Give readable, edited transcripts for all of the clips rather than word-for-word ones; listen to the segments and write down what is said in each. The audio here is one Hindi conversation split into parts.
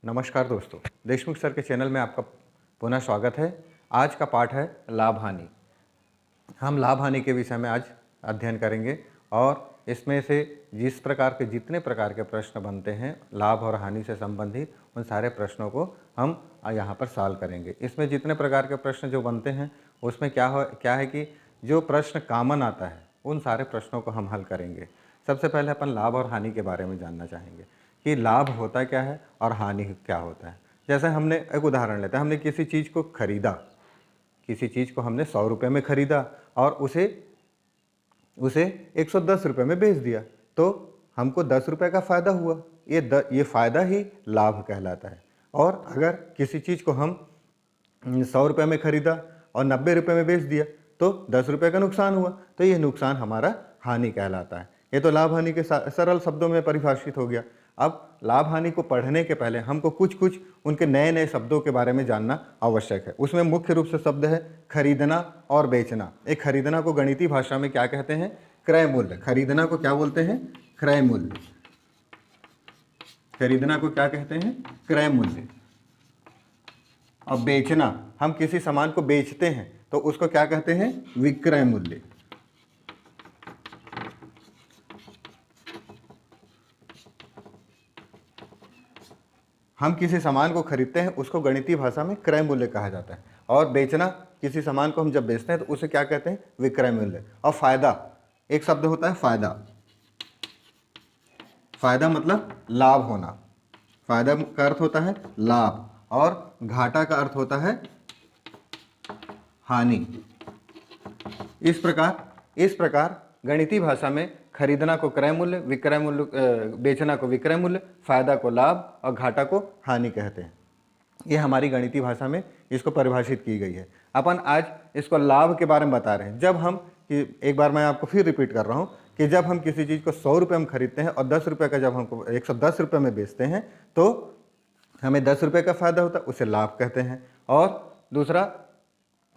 नमस्कार दोस्तों, देशमुख सर के चैनल में आपका पुनः स्वागत है। आज का पाठ है लाभ हानि। हम लाभ हानि के विषय में आज अध्ययन करेंगे और इसमें से जितने प्रकार के प्रश्न बनते हैं लाभ और हानि से संबंधित, उन सारे प्रश्नों को हम यहाँ पर सॉल्व करेंगे। इसमें जितने प्रकार के प्रश्न जो बनते हैं उसमें क्या है कि जो प्रश्न कॉमन आता है उन सारे प्रश्नों को हम हल करेंगे। सबसे पहले अपन लाभ और हानि के बारे में जानना चाहेंगे कि लाभ होता क्या है और हानि क्या होता है। जैसे हमने एक उदाहरण लेते हैं, हमने किसी चीज़ को खरीदा, किसी चीज़ को हमने 100 रुपये में खरीदा और उसे 110 रुपये में बेच दिया, तो हमको 10 रुपये का फ़ायदा हुआ। ये फ़ायदा ही लाभ कहलाता है। और अगर किसी चीज़ को हम 100 रुपये में खरीदा और 90 रुपये में बेच दिया तो 10 रुपये का नुकसान हुआ, तो ये नुकसान हमारा हानि कहलाता है। ये तो लाभ हानि के सरल शब्दों में परिभाषित हो गया। अब लाभ हानि को पढ़ने के पहले हमको कुछ उनके नए नए शब्दों के बारे में जानना आवश्यक है। उसमें मुख्य रूप से शब्द है खरीदना और बेचना। एक खरीदना को गणितीय भाषा में क्या कहते हैं? क्रय मूल्य। खरीदना को क्या बोलते हैं? क्रय मूल्य। खरीदना को क्या कहते हैं? क्रय मूल्य। और बेचना, हम किसी सामान को बेचते हैं तो उसको क्या कहते हैं? विक्रय मूल्य। हम किसी सामान को खरीदते हैं उसको गणितीय भाषा में क्रय मूल्य कहा जाता है। और बेचना, किसी सामान को हम जब बेचते हैं तो उसे क्या कहते हैं? विक्रय मूल्य। और फायदा, एक शब्द होता है फायदा। फायदा मतलब लाभ होना। फायदा का अर्थ होता है लाभ और घाटा का अर्थ होता है हानि। इस प्रकार गणितीय भाषा में खरीदना को क्रय मूल्य, विक्रय मूल्य, बेचना को विक्रय मूल्य, फायदा को लाभ और घाटा को हानि कहते हैं। ये हमारी गणितीय भाषा में इसको परिभाषित की गई है। अपन आज इसको लाभ के बारे में बता रहे हैं। जब हम, एक बार मैं आपको फिर रिपीट कर रहा हूँ कि जब हम किसी चीज़ को 100 रुपये में खरीदते हैं और 10 रुपये का जब हमको 110 रुपये में बेचते हैं तो हमें 10 रुपये का फ़ायदा होता है, उसे लाभ कहते हैं। और दूसरा,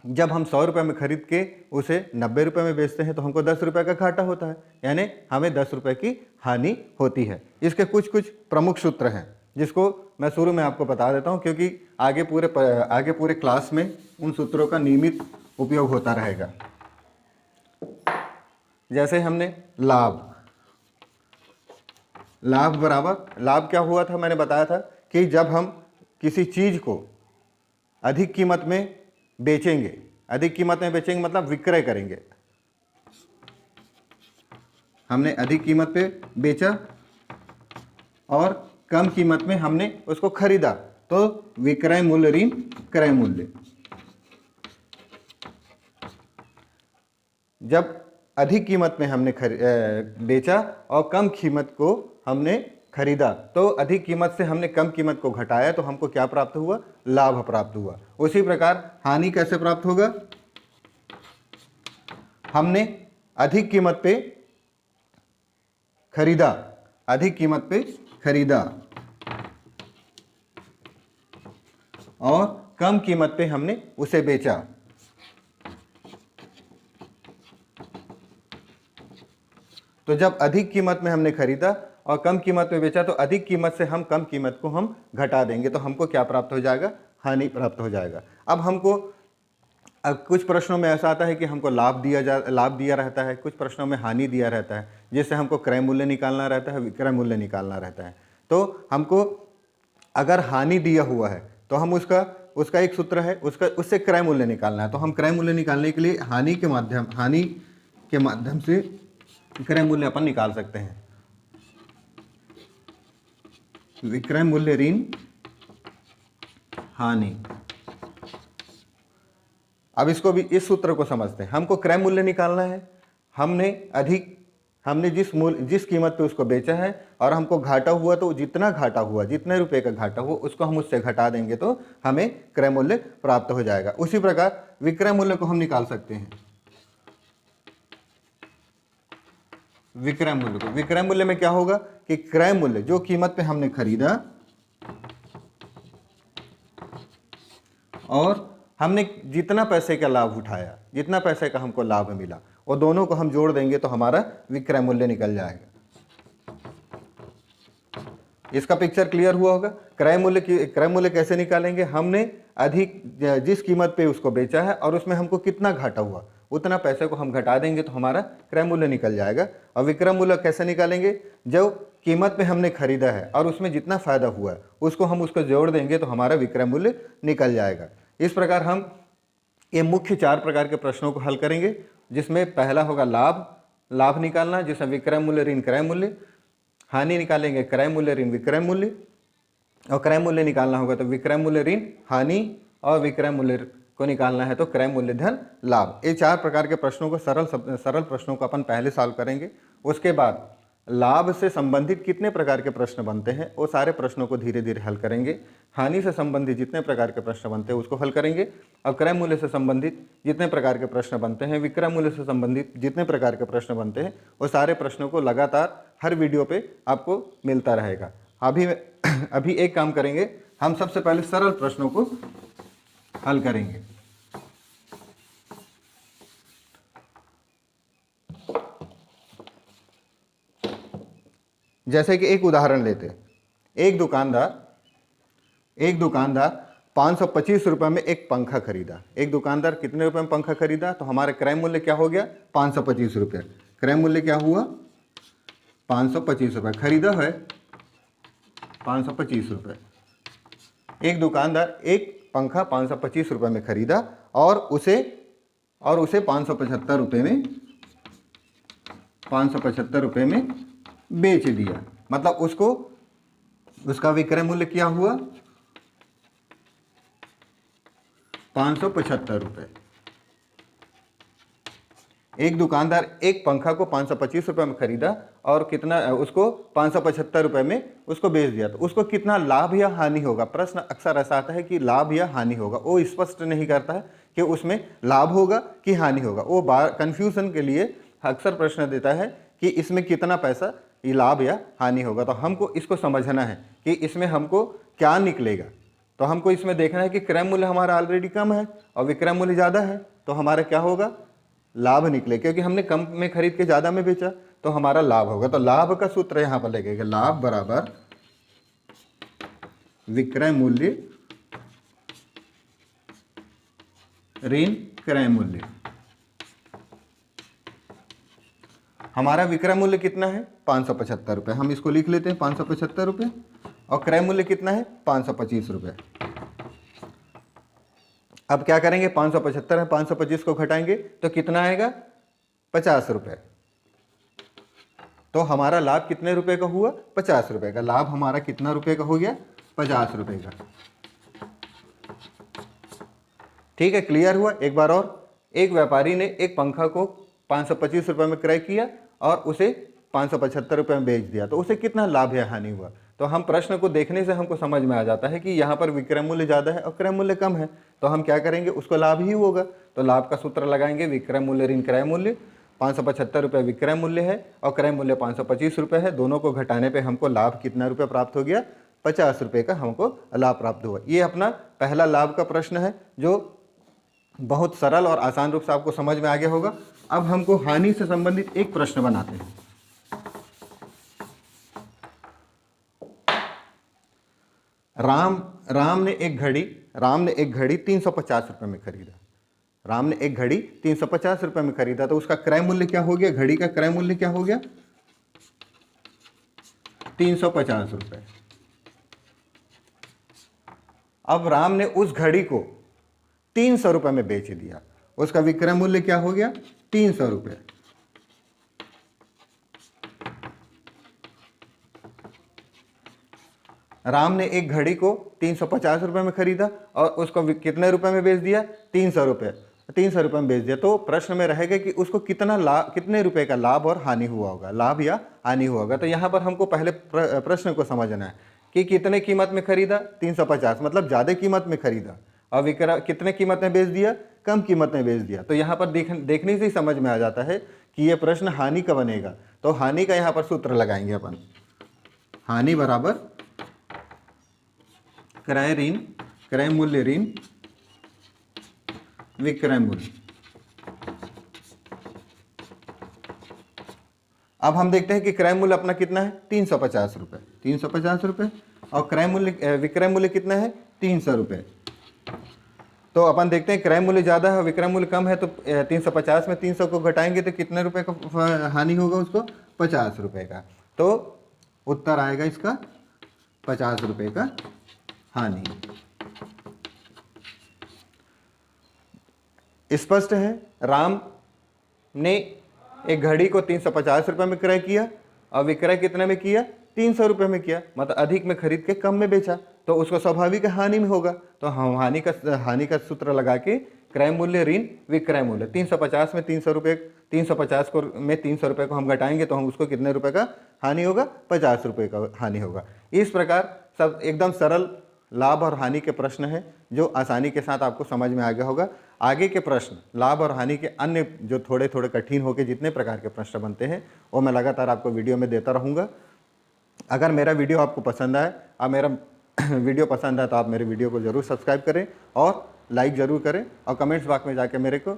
जब हम 100 रुपये में खरीद के उसे 90 रुपये में बेचते हैं तो हमको 10 रुपये का घाटा होता है, यानी हमें 10 रुपये की हानि होती है। इसके कुछ प्रमुख सूत्र हैं जिसको मैं शुरू में आपको बता देता हूं, क्योंकि आगे पूरे क्लास में उन सूत्रों का नियमित उपयोग होता रहेगा। जैसे हमने लाभ बराबर, लाभ क्या हुआ था? मैंने बताया था कि जब हम किसी चीज़ को अधिक कीमत में बेचेंगे, अधिक कीमत में बेचेंगे मतलब विक्रय करेंगे। हमने अधिक कीमत पे बेचा और कम कीमत में हमने उसको खरीदा, तो विक्रय मूल्य ऋण क्रय मूल्य। जब अधिक कीमत में हमने बेचा और कम कीमत को हमने खरीदा, तो अधिक कीमत से हमने कम कीमत को घटाया तो हमको क्या प्राप्त हुआ? लाभ प्राप्त हुआ। उसी प्रकार हानि कैसे प्राप्त होगा? हमने अधिक कीमत पे खरीदा, अधिक कीमत पे खरीदा और कम कीमत पे हमने उसे बेचा, तो जब अधिक कीमत में हमने खरीदा और कम कीमत में बेचा तो अधिक कीमत से हम कम कीमत को हम घटा देंगे, तो हमको क्या प्राप्त हो जाएगा? हानि प्राप्त हो जाएगा। अब कुछ प्रश्नों में ऐसा आता है कि हमको लाभ दिया रहता है, कुछ प्रश्नों में हानि दिया रहता है, जिससे हमको क्रय मूल्य निकालना रहता है, विक्रय मूल्य निकालना रहता है। तो हमको अगर हानि दिया हुआ है तो हम उसका एक सूत्र है, उससे क्रय मूल्य निकालना है। तो हम क्रय मूल्य निकालने के लिए हानि के माध्यम से विक्रय मूल्य अपन निकाल सकते हैं। विक्रय मूल्य ऋण हानि। अब इसको भी, इस सूत्र को समझते हैं। हमको क्रय मूल्य निकालना है। हमने जिस कीमत पे उसको बेचा है और हमको घाटा हुआ, तो जितने रुपए का घाटा हुआ उसको हम उससे घटा देंगे तो हमें क्रय मूल्य प्राप्त हो जाएगा। उसी प्रकार विक्रय मूल्य को हम निकाल सकते हैं। विक्रय मूल्य में क्या होगा कि क्रय मूल्य, जो कीमत पे हमने खरीदा और हमने जितना पैसे का लाभ उठाया, जितना पैसे का हमको लाभ मिला, वो दोनों को हम जोड़ देंगे तो हमारा विक्रय मूल्य निकल जाएगा। इसका पिक्चर क्लियर हुआ होगा। क्रय मूल्य कैसे निकालेंगे, हमने अधिक जिस कीमत पे उसको बेचा है और उसमें हमको कितना घाटा हुआ उतना पैसे को हम घटा देंगे तो हमारा क्रय मूल्य निकल जाएगा। और विक्रय मूल्य कैसे निकालेंगे, जो कीमत पे हमने खरीदा है और उसमें जितना फायदा हुआ है उसको हम उसको जोड़ देंगे तो हमारा विक्रय मूल्य निकल जाएगा। इस प्रकार हम ये मुख्य 4 प्रकार के प्रश्नों को हल करेंगे, जिसमें पहला होगा लाभ निकालना, जिसमें विक्रय मूल्य ऋण क्रय मूल्य, हानि निकालेंगे क्रय मूल्य ऋण विक्रय मूल्य, और क्रय मूल्य निकालना होगा तो विक्रय मूल्य ऋण हानि, और विक्रय मूल्य को निकालना है तो क्रय मूल्य धन लाभ। ये 4 प्रकार के प्रश्नों को सरल प्रश्नों को अपन पहले सॉल्व करेंगे। उसके बाद लाभ से संबंधित कितने प्रकार के प्रश्न बनते हैं वो सारे प्रश्नों को धीरे धीरे हल करेंगे। हानि से संबंधित जितने प्रकार के प्रश्न बनते हैं उसको हल करेंगे। और क्रय मूल्य से संबंधित जितने प्रकार के प्रश्न बनते हैं, विक्रय मूल्य से संबंधित जितने प्रकार के प्रश्न बनते हैं, वो सारे प्रश्नों को लगातार हर वीडियो पे आपको मिलता रहेगा। अभी एक काम करेंगे, हम सबसे पहले सरल प्रश्नों को हल करेंगे। जैसे कि एक उदाहरण लेते हैं, एक दुकानदार 525 रुपये में एक पंखा खरीदा। एक दुकानदार कितने रुपए में पंखा खरीदा, तो हमारा क्रय मूल्य क्या हो गया 525 रुपये। क्रय मूल्य क्या हुआ 525 रुपये, खरीदा है 525 रुपये। एक दुकानदार एक पंखा 525 रुपये में खरीदा और उसे 575 रुपये में बेच दिया। मतलब उसका विक्रय मूल्य क्या हुआ 575 रुपये। एक दुकानदार एक पंखा को 525 रुपये में खरीदा और उसको 575 रुपये में उसको बेच दिया, तो उसको कितना लाभ या हानि होगा। प्रश्न अक्सर ऐसा आता है कि लाभ या हानि होगा, वो स्पष्ट नहीं करता है कि उसमें लाभ होगा कि हानि होगा। वो कंफ्यूजन के लिए अक्सर प्रश्न देता है कि इसमें कितना पैसा ये लाभ या हानि होगा। तो हमको इसको समझना है कि इसमें हमको क्या निकलेगा। तो हमको इसमें देखना है कि क्रय मूल्य हमारा ऑलरेडी कम है और विक्रय मूल्य ज़्यादा है, तो हमारा क्या होगा लाभ निकले, क्योंकि हमने कम में खरीद के ज़्यादा में बेचा तो हमारा लाभ होगा। तो लाभ का सूत्र यहाँ पर लगेगा, लाभ बराबर विक्रय मूल्य ऋण क्रय मूल्य। हमारा विक्रय मूल्य कितना है 575 रुपये, हम इसको लिख लेते हैं 575 रुपये, और क्रय मूल्य कितना है 525 रुपये। अब क्या करेंगे 575 है, 525 को घटाएंगे तो कितना आएगा 50 रुपये। तो हमारा लाभ कितने रुपए का हुआ 50 रुपये का। लाभ हमारा कितना रुपए का हो गया 50 रुपये का। ठीक है, क्लियर हुआ। एक बार और, एक व्यापारी ने एक पंखा को 525 रुपये में क्रय किया और उसे 575 रुपये में बेच दिया, तो उसे कितना लाभ या हानि हुआ। तो हम प्रश्न को देखने से हमको समझ में आ जाता है कि यहाँ पर विक्रय मूल्य ज़्यादा है और क्रय मूल्य कम है, तो हम क्या करेंगे उसको लाभ ही होगा। तो लाभ का सूत्र लगाएंगे, विक्रय मूल्य ऋण क्रय मूल्य। 575 रुपये विक्रय मूल्य है और क्रय मूल्य 525 रुपये है। दोनों को घटाने पे हमको लाभ कितना रुपये प्राप्त हो गया 50 रुपये का हमको लाभ प्राप्त हुआ। ये अपना पहला लाभ का प्रश्न है जो बहुत सरल और आसान रूप से आपको समझ में आ गया होगा। अब हमको हानि से संबंधित एक प्रश्न बनाते हैं। राम ने एक घड़ी 350 रुपये में खरीदा। राम ने एक घड़ी 350 रुपये में खरीदा, तो उसका क्रय मूल्य क्या हो गया, घड़ी का क्रय मूल्य क्या हो गया 350 रुपये। अब राम ने उस घड़ी को 300 रुपये में बेच दिया, उसका विक्रय मूल्य क्या हो गया 300 रुपये। राम ने एक घड़ी को 350 रुपये में खरीदा और उसको कितने रुपए में बेच दिया 300 रुपये। 300 रुपये में बेच दिया, तो प्रश्न में रहेगा कि उसको कितने रुपए का लाभ और हानि हुआ होगा, लाभ या हानि हुआ होगा। तो यहाँ पर हमको पहले प्रश्न को समझना है कि कितने कीमत में खरीदा 350, मतलब ज़्यादा कीमत में खरीदा, और विक्रय कितने कीमत में बेच दिया कम कीमत में बेच दिया। तो यहाँ पर देखने से ही समझ में आ जाता है कि ये प्रश्न हानि का बनेगा। तो हानि का यहाँ पर सूत्र लगाएंगे अपन, हानि बराबर क्रय मूल्य ऋण विक्रय मूल्य। अब हम देखते हैं कि क्रय मूल्य अपना कितना है 350 रुपये, 350 रुपये, और क्रय मूल्य विक्रय मूल्य कितना है 300 रुपये। तो अपन देखते हैं क्रय मूल्य ज़्यादा है, विक्रय मूल्य कम है, तो 350 में 300 को घटाएंगे तो कितने रुपए का हानि होगा उसको, 50 रुपये का। तो उत्तर आएगा इसका 50 रुपये का हानि। स्पष्ट है, राम ने एक घड़ी को 350 रुपये में क्रय किया और विक्रय कितने में किया, 300 रुपये में किया, मतलब अधिक में खरीद के कम में बेचा, तो उसको स्वाभाविक हानि में होगा। तो हम हानि का सूत्र लगा के क्रय मूल्य ऋण विक्रय मूल्य, 350 में 300 रुपये, 350 को में 300 रुपये को हम घटाएंगे तो हम उसको कितने रुपए का हानि होगा, 50 रुपये का हानि होगा। इस प्रकार सब एकदम सरल लाभ और हानि के प्रश्न हैं जो आसानी के साथ आपको समझ में आ गया होगा। आगे के प्रश्न लाभ और हानि के अन्य जो थोड़े थोड़े कठिन होकर जितने प्रकार के प्रश्न बनते हैं वो मैं लगातार आपको वीडियो में देता रहूँगा। अगर मेरा वीडियो आपको पसंद आए, अब मेरा वीडियो पसंद आए तो आप मेरे वीडियो को ज़रूर सब्सक्राइब करें और लाइक ज़रूर करें, और कमेंट्स बॉक्स में जाके मेरे को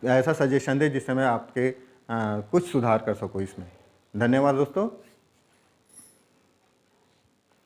ऐसा सजेशन दें जिससे मैं आपके कुछ सुधार कर सकूँ इसमें। धन्यवाद दोस्तों।